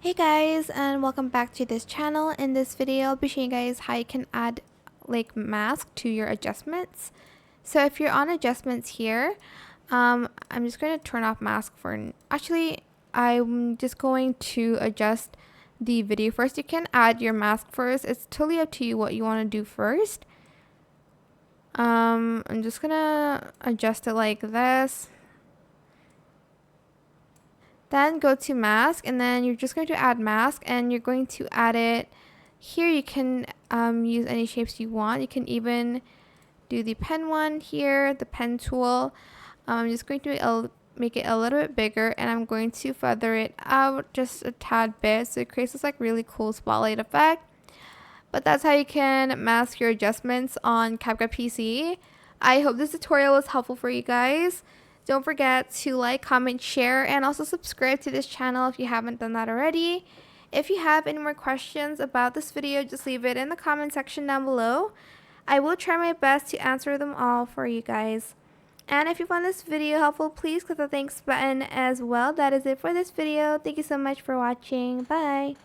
Hey guys, and welcome back to this channel. In this video I'll be showing you guys how you can add mask to your adjustments. So if you're on adjustments here, I'm just going to turn off mask for actually I'm just going to adjust the video first. You can add your mask first. It's totally up to you what you want to do first. I'm just gonna adjust it like this. Then go to mask, and then you're just going to add mask, and you're going to add it here. You can use any shapes you want. You can even do the pen one here, the pen tool. I'm just going to make it a little bit bigger, and I'm going to feather it out just a tad bit so it creates this really cool spotlight effect. But that's how you can mask your adjustments on CapCut PC. I hope this tutorial was helpful for you guys. Don't forget to like, comment, share, and also subscribe to this channel if you haven't done that already. If you have any more questions about this video, just leave it in the comment section down below. I will try my best to answer them all for you guys. And if you found this video helpful, please click the thanks button as well. That is it for this video. Thank you so much for watching. Bye.